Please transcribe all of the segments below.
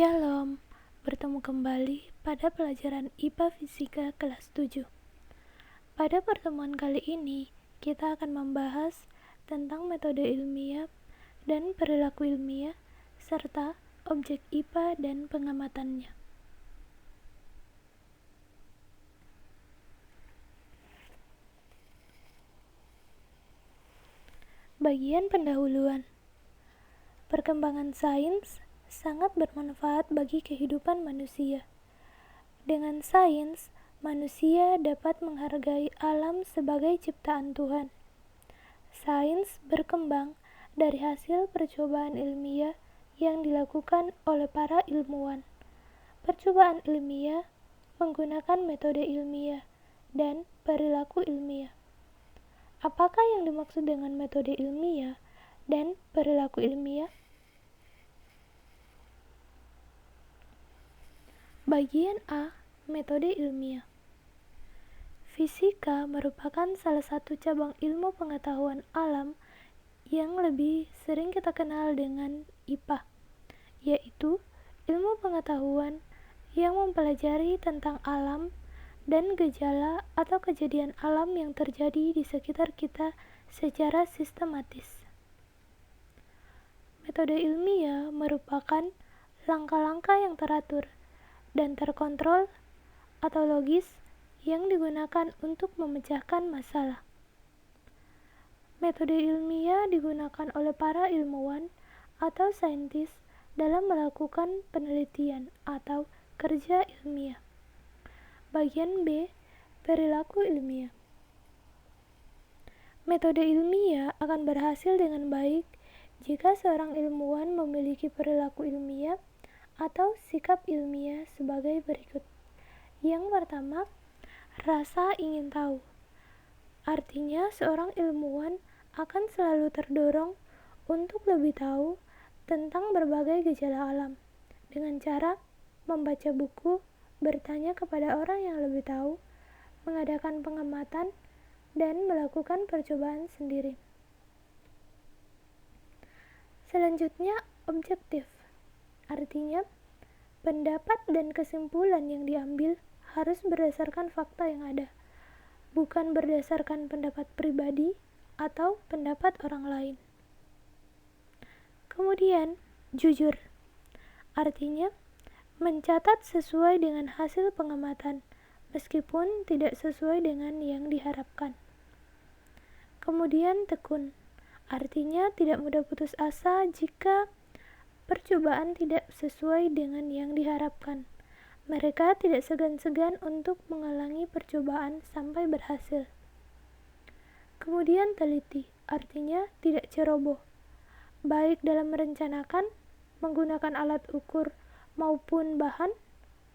Shalom, bertemu kembali pada pelajaran IPA Fisika kelas 7. Pada pertemuan kali ini, kita akan membahas tentang metode ilmiah dan perilaku ilmiah, serta objek IPA dan pengamatannya. Bagian pendahuluan. Perkembangan sains sangat bermanfaat bagi kehidupan manusia. Dengan sains, manusia dapat menghargai alam sebagai ciptaan Tuhan. Sains berkembang dari hasil percobaan ilmiah yang dilakukan oleh para ilmuwan. Percobaan ilmiah menggunakan metode ilmiah dan perilaku ilmiah. Apakah yang dimaksud dengan metode ilmiah dan perilaku ilmiah? Bagian A, metode ilmiah. Fisika merupakan salah satu cabang ilmu pengetahuan alam yang lebih sering kita kenal dengan IPA, yaitu ilmu pengetahuan yang mempelajari tentang alam dan gejala atau kejadian alam yang terjadi di sekitar kita secara sistematis. Metode ilmiah merupakan langkah-langkah yang teratur dan terkontrol atau logis yang digunakan untuk memecahkan masalah. Metode ilmiah digunakan oleh para ilmuwan atau saintis dalam melakukan penelitian atau kerja ilmiah. Bagian B, perilaku ilmiah. Metode ilmiah akan berhasil dengan baik jika seorang ilmuwan memiliki perilaku ilmiah atau sikap ilmiah sebagai berikut. Yang pertama, rasa ingin tahu. Artinya, seorang ilmuwan akan selalu terdorong untuk lebih tahu tentang berbagai gejala alam dengan cara membaca buku, bertanya kepada orang yang lebih tahu, mengadakan pengamatan, dan melakukan percobaan sendiri. Selanjutnya, objektif. Artinya, pendapat dan kesimpulan yang diambil harus berdasarkan fakta yang ada, bukan berdasarkan pendapat pribadi atau pendapat orang lain. Kemudian, jujur. Artinya, mencatat sesuai dengan hasil pengamatan, meskipun tidak sesuai dengan yang diharapkan. Kemudian, tekun. Artinya, tidak mudah putus asa jika percobaan tidak sesuai dengan yang diharapkan. Mereka tidak segan-segan untuk menghalangi percobaan sampai berhasil. Kemudian teliti, artinya tidak ceroboh, baik dalam merencanakan, menggunakan alat ukur maupun bahan,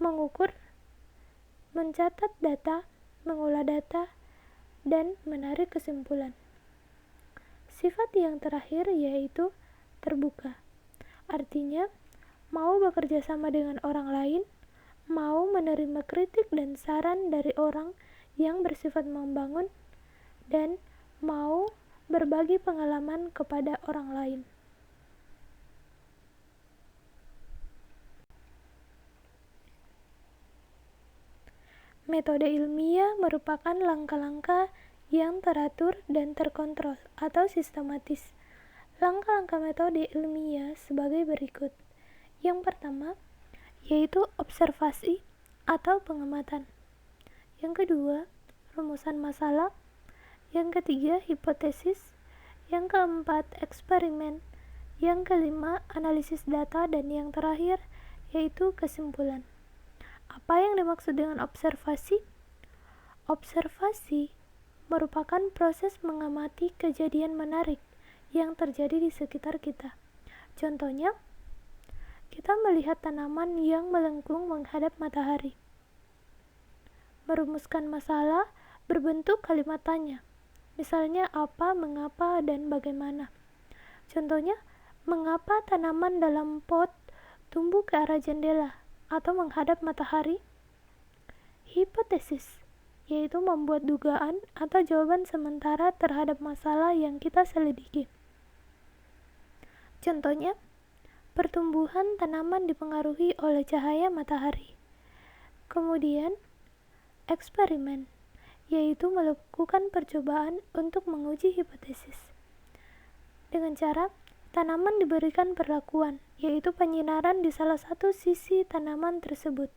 mengukur, mencatat data, mengolah data, dan menarik kesimpulan. Sifat yang terakhir yaitu terbuka. Artinya, mau bekerja sama dengan orang lain, mau menerima kritik dan saran dari orang yang bersifat membangun, dan mau berbagi pengalaman kepada orang lain. Metode ilmiah merupakan langkah-langkah yang teratur dan terkontrol atau sistematis. Langkah-langkah metode ilmiah sebagai berikut. Yang pertama, yaitu observasi atau pengamatan. Yang kedua, rumusan masalah. Yang ketiga, hipotesis. Yang keempat, eksperimen. Yang kelima, analisis data. Dan yang terakhir, yaitu kesimpulan. Apa yang dimaksud dengan observasi? Observasi merupakan proses mengamati kejadian menarik yang terjadi di sekitar kita. Contohnya, kita melihat tanaman yang melengkung menghadap matahari. Merumuskan masalah berbentuk kalimat tanya. Misalnya apa, mengapa, dan bagaimana. Contohnya, mengapa tanaman dalam pot tumbuh ke arah jendela atau menghadap matahari? Hipotesis, yaitu membuat dugaan atau jawaban sementara terhadap masalah yang kita selidiki. Contohnya, pertumbuhan tanaman dipengaruhi oleh cahaya matahari. Kemudian, eksperimen, yaitu melakukan percobaan untuk menguji hipotesis. Dengan cara, tanaman diberikan perlakuan, yaitu penyinaran di salah satu sisi tanaman tersebut.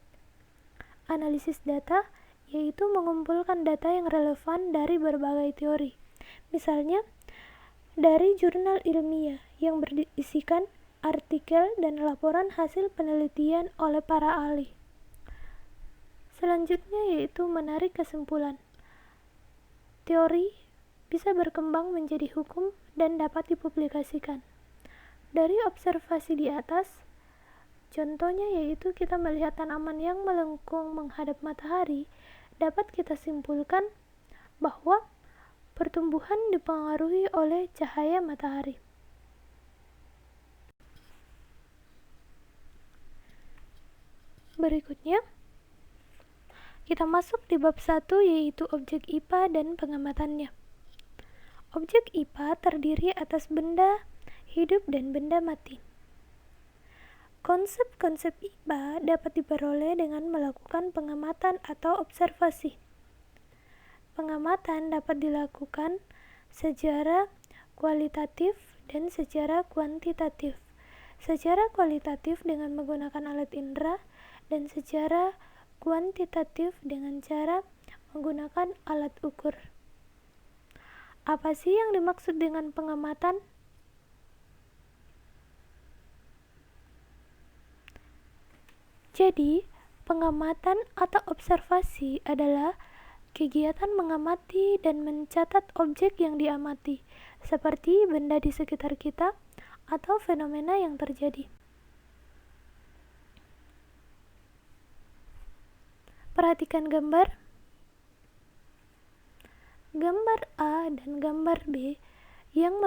Analisis data, yaitu mengumpulkan data yang relevan dari berbagai teori. Misalnya, dari jurnal ilmiah yang berisikan artikel dan laporan hasil penelitian oleh para ahli. Selanjutnya yaitu menarik kesimpulan. Teori bisa berkembang menjadi hukum dan dapat dipublikasikan. Dari observasi di atas, contohnya yaitu kita melihat tanaman yang melengkung menghadap matahari, dapat kita simpulkan bahwa pertumbuhan dipengaruhi oleh cahaya matahari. Berikutnya, kita masuk di bab 1 yaitu objek IPA dan pengamatannya. Objek IPA terdiri atas benda hidup dan benda mati. Konsep-konsep IPA dapat diperoleh dengan melakukan pengamatan atau observasi. Pengamatan dapat dilakukan secara kualitatif dan secara kuantitatif. Secara kualitatif dengan menggunakan alat indera dan secara kuantitatif dengan cara menggunakan alat ukur. Apa sih yang dimaksud dengan pengamatan? Jadi, pengamatan atau observasi adalah kegiatan mengamati dan mencatat objek yang diamati, seperti benda di sekitar kita atau fenomena yang terjadi. Perhatikan gambar A dan gambar B, yang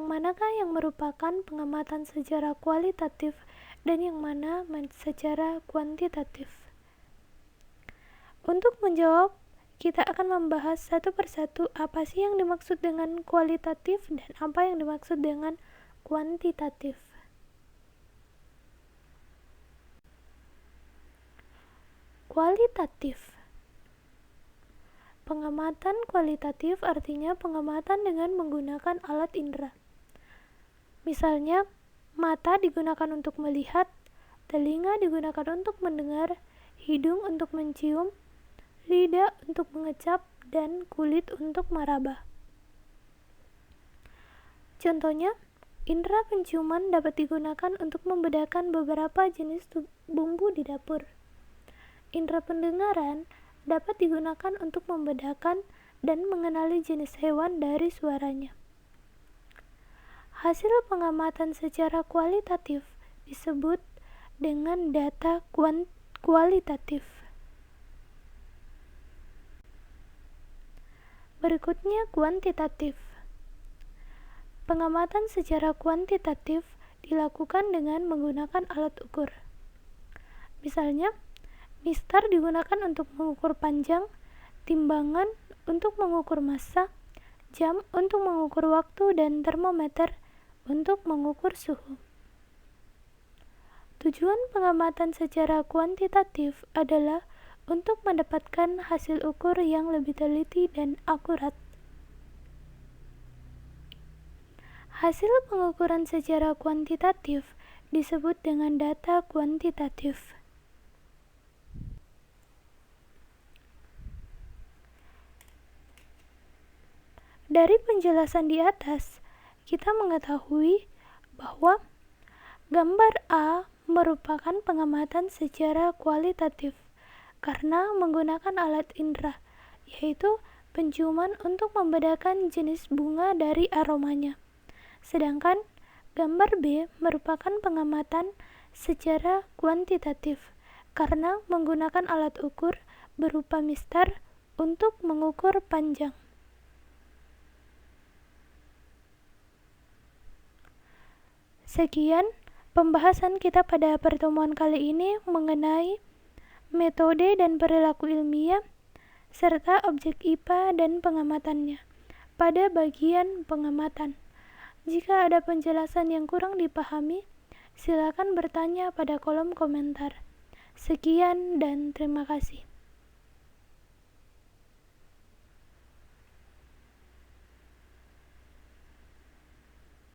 manakah yang merupakan pengamatan secara kualitatif dan yang mana secara kuantitatif. Untuk menjawab, kita akan membahas satu persatu apa sih yang dimaksud dengan kualitatif dan apa yang dimaksud dengan kuantitatif. Kualitatif. Pengamatan kualitatif artinya pengamatan dengan menggunakan alat indera. Misalnya, mata digunakan untuk melihat, telinga digunakan untuk mendengar, hidung untuk mencium, lidah untuk mengecap, dan kulit untuk meraba. Contohnya, indera penciuman dapat digunakan untuk membedakan beberapa jenis bumbu di dapur. Indera pendengaran dapat digunakan untuk membedakan dan mengenali jenis hewan dari suaranya. Hasil pengamatan secara kualitatif disebut dengan data kualitatif. Berikutnya kuantitatif. Pengamatan secara kuantitatif dilakukan dengan menggunakan alat ukur. Misalnya, mistar digunakan untuk mengukur panjang, timbangan untuk mengukur massa, jam untuk mengukur waktu, dan termometer untuk mengukur suhu. Tujuan pengamatan secara kuantitatif adalah untuk mendapatkan hasil ukur yang lebih teliti dan akurat. Hasil pengukuran secara kuantitatif disebut dengan data kuantitatif. Dari penjelasan di atas, kita mengetahui bahwa gambar A merupakan pengamatan secara kualitatif karena menggunakan alat indera, yaitu penciuman untuk membedakan jenis bunga dari aromanya. Sedangkan gambar B merupakan pengamatan secara kuantitatif karena menggunakan alat ukur berupa mistar untuk mengukur panjang. Sekian pembahasan kita pada pertemuan kali ini mengenai metode dan perilaku ilmiah serta objek IPA dan pengamatannya pada bagian pengamatan. Jika ada penjelasan yang kurang dipahami, Silakan bertanya pada kolom komentar. Sekian dan terima kasih.